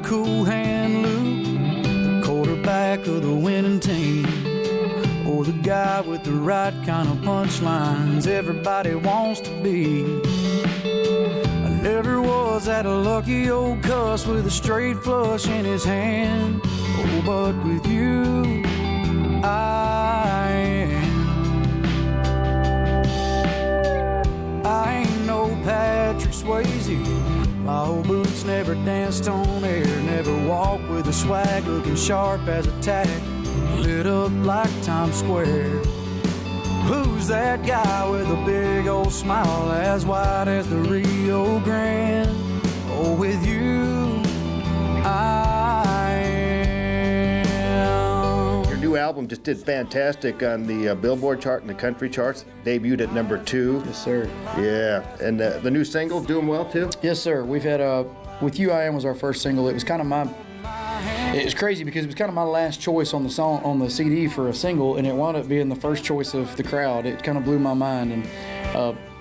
cool hand Luke, the quarterback of the winning team, or the guy with the right kind of punchlines everybody wants to be. I never was that lucky old cuss with a straight flush in his hand. Oh, but with you, I am. I ain't no Patrick Swayze. My old boots never danced on air, never walked with a swag looking sharp as a tack, lit up like Times Square. Who's that guy with a big old smile as wide as the Rio Grande? Oh, with you, I am. Your new album just did fantastic on the Billboard chart and the country charts. Debuted at number 2. Yes, sir. Yeah, and the new single doing well too? Yes, sir. We've had With You I Am was our first single. It was kind of it was crazy because it was kind of my last choice on the song, on the CD for a single, and it wound up being the first choice of the crowd. It kind of blew my mind, and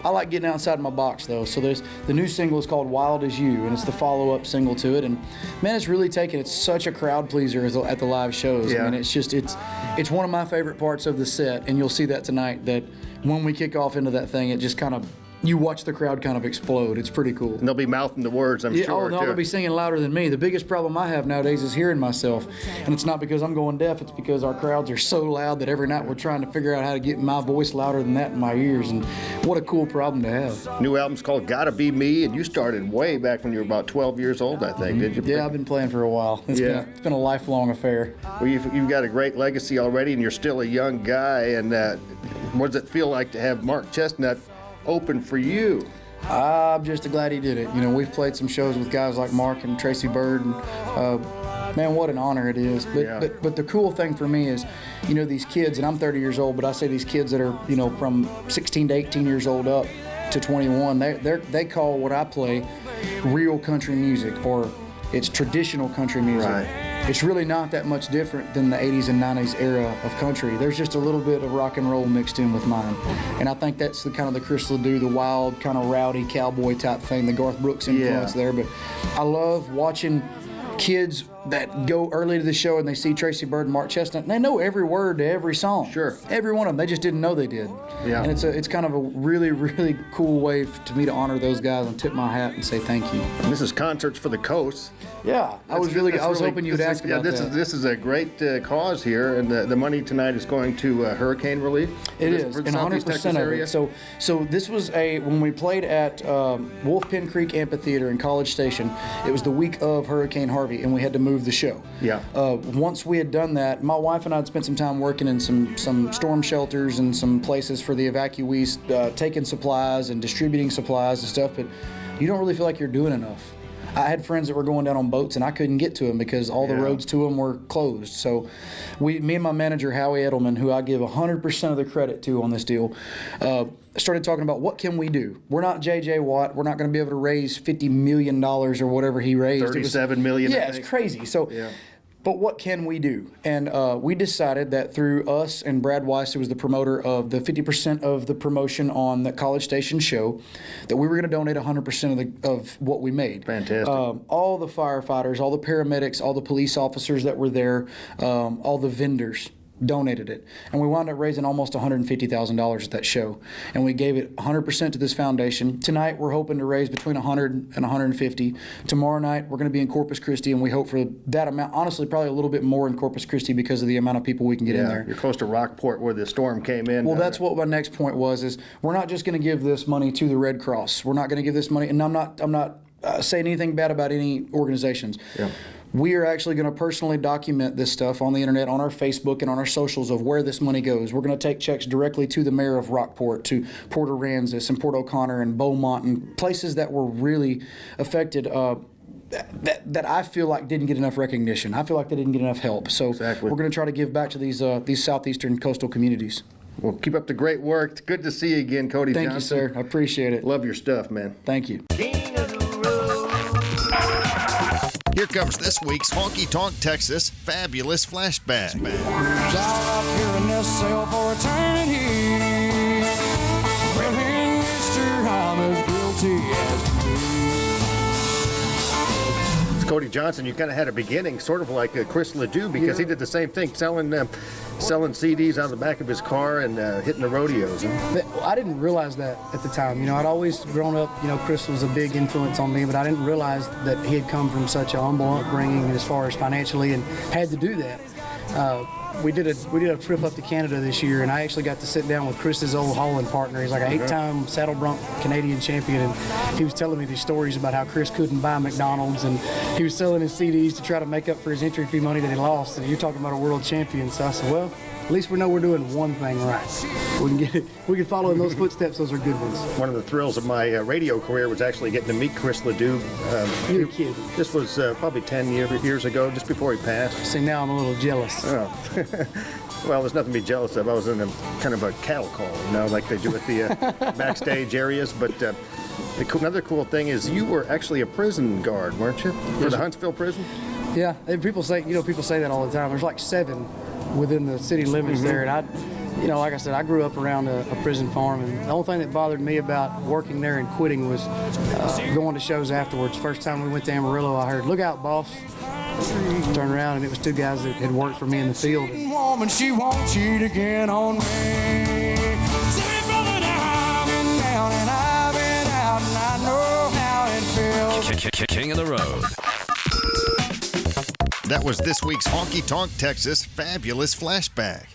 I like getting outside my box though. So the new single is called Wild As You, and it's the follow-up single to it. And man, it's really taken. It's such a crowd pleaser at the live shows. Yeah. I mean, it's one of my favorite parts of the set, and you'll see that tonight. That when we kick off into that thing, it just kind of, you watch the crowd kind of explode. It's pretty cool. And they'll be mouthing the words, I'm sure. Oh, no, they'll be singing louder than me. The biggest problem I have nowadays is hearing myself. And it's not because I'm going deaf, it's because our crowds are so loud that every night we're trying to figure out how to get my voice louder than that in my ears. And what a cool problem to have. New album's called Gotta Be Me, and you started way back when you were about 12 years old, I think, did you? Yeah, I've been playing for a while. It's been a lifelong affair. Well, you've got a great legacy already, and you're still a young guy. And what does it feel like to have Mark Chestnut open for you? I'm just glad he did it. You know, we've played some shows with guys like Mark and Tracy Bird, and man, what an honor it is. But the cool thing for me is, you know, these kids, and I'm 30 years old, but I say these kids that are, you know, from 16 to 18 years old up to 21, they call what I play real country music, or it's traditional country music. Right. It's really not that much different than the 80s and 90s era of country. There's just a little bit of rock and roll mixed in with mine. And I think that's the kind of the Chris Ledoux, the wild, kind of rowdy cowboy type thing, the Garth Brooks influence there. But I love watching kids that go early to the show and they see Tracy Bird and Mark Chestnut, and they know every word to every song. Sure. Every one of them. They just didn't know they did. Yeah. And it's kind of a really, really cool way to me to honor those guys and tip my hat and say thank you. And this is Concerts for the Coast. Yeah. I was hoping you'd ask about that. This is a great cause here, and the money tonight is going to hurricane relief. It is, and 100% of it. So this was when we played at Wolf Pen Creek Amphitheater in College Station. It was the week of Hurricane Harvey, and we had to move the show. Yeah. Once we had done that, my wife and I had spent some time working in some storm shelters and some places for the evacuees, taking supplies and distributing supplies and stuff, but you don't really feel like you're doing enough. I had friends that were going down on boats, and I couldn't get to them because all the roads to them were closed. So me and my manager, Howie Edelman, who I give 100% of the credit to on this deal, started talking about what can we do. We're not J.J. Watt. We're not going to be able to raise $50 million or whatever he raised. $37 million. Yeah, it's crazy. So. Yeah. But what can we do? And we decided that through us and Brad Weiss, who was the promoter of the 50% of the promotion on the College Station show, that we were going to donate 100% of what we made. Fantastic. All the firefighters, all the paramedics, all the police officers that were there, all the vendors donated it. And we wound up raising almost $150,000 at that show. And we gave it 100% to this foundation. Tonight, we're hoping to raise between 100 and 150. Tomorrow night, we're going to be in Corpus Christi, and we hope for that amount. Honestly, probably a little bit more in Corpus Christi because of the amount of people we can get in there. You're close to Rockport where the storm came in. Well, that's what my next point was, is we're not just going to give this money to the Red Cross. We're not going to give this money, and I'm not saying anything bad about any organizations. Yeah. We are actually going to personally document this stuff on the internet, on our Facebook, and on our socials of where this money goes. We're going to take checks directly to the mayor of Rockport, to Port Aransas and Port O'Connor and Beaumont, and places that were really affected that I feel like didn't get enough recognition. I feel like they didn't get enough help. So we're going to try to give back to these southeastern coastal communities. Well, keep up the great work. It's good to see you again, Cody Johnson. Thank you, sir. I appreciate it. Love your stuff, man. Thank you. Here comes this week's Honky Tonk Texas Fabulous Flashback. Up here in this cell for eternity. Well, Mr. I'm as guilty as Cody Johnson, you kind of had a beginning sort of like Chris Ledoux, because he did the same thing, selling CDs out of the back of his car and hitting the rodeos. Huh? I didn't realize that at the time. You know, I'd always grown up, you know, Chris was a big influence on me, but I didn't realize that he had come from such a humble upbringing as far as financially and had to do that. We did a trip up to Canada this year, and I actually got to sit down with Chris's old hauling partner. He's like an 8-time saddle bronc Canadian champion, and he was telling me these stories about how Chris couldn't buy McDonald's, and he was selling his CDs to try to make up for his entry fee money that he lost. And you're talking about a world champion. So I said, well, at least we know we're doing one thing right. We can follow in those footsteps. Those are good ones. One of the thrills of my radio career was actually getting to meet Chris Ledoux. You're kidding. This was probably 10 years ago, just before he passed. See, now I'm a little jealous. Oh. Well, there's nothing to be jealous of. I was in a kind of a cattle call, you know, like they do at the backstage areas. But another cool thing is you were actually a prison guard, weren't you? For the Huntsville prison? Yeah, and people say that all the time. There's like 7 within the city limits there, and like I said, I grew up around a prison farm, and the only thing that bothered me about working there and quitting was going to shows afterwards. First time we went to Amarillo, I heard, "Look out, boss." Turned around, and it was 2 guys that had worked for me in the field. Woman, she won't cheat again on me. See, brother, now I've been down and I've been out, and I know how it feels. King of the road. That was this week's Honky Tonk Texas Fabulous Flashback.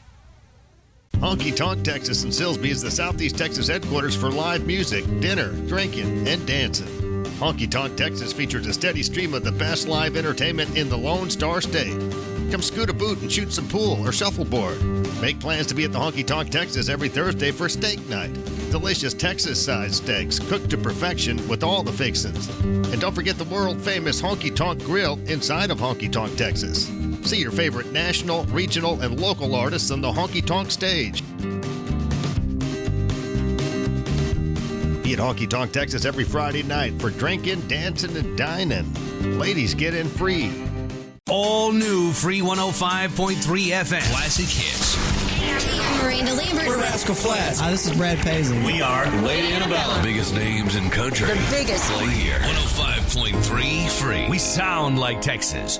Honky Tonk Texas in Silsbee is the Southeast Texas headquarters for live music, dinner, drinking, and dancing. Honky Tonk Texas features a steady stream of the best live entertainment in the Lone Star State. Come scoot a boot and shoot some pool or shuffleboard. Make plans to be at the Honky Tonk Texas every Thursday for steak night. Delicious Texas-sized steaks cooked to perfection with all the fixins. And don't forget the world-famous Honky Tonk Grill inside of Honky Tonk Texas. See your favorite national, regional, and local artists on the Honky Tonk stage. Be at Honky Tonk Texas every Friday night for drinking, dancing, and dining. Ladies get in free. All new Free 105.3 FM. Classic hits. I'm Miranda Lambert. We're Rascal Flatts. Hi, this is Brad Paisley. We are Lady Annabella. Biggest names in country. The biggest. Play here. 105.3 Free. We sound like Texas.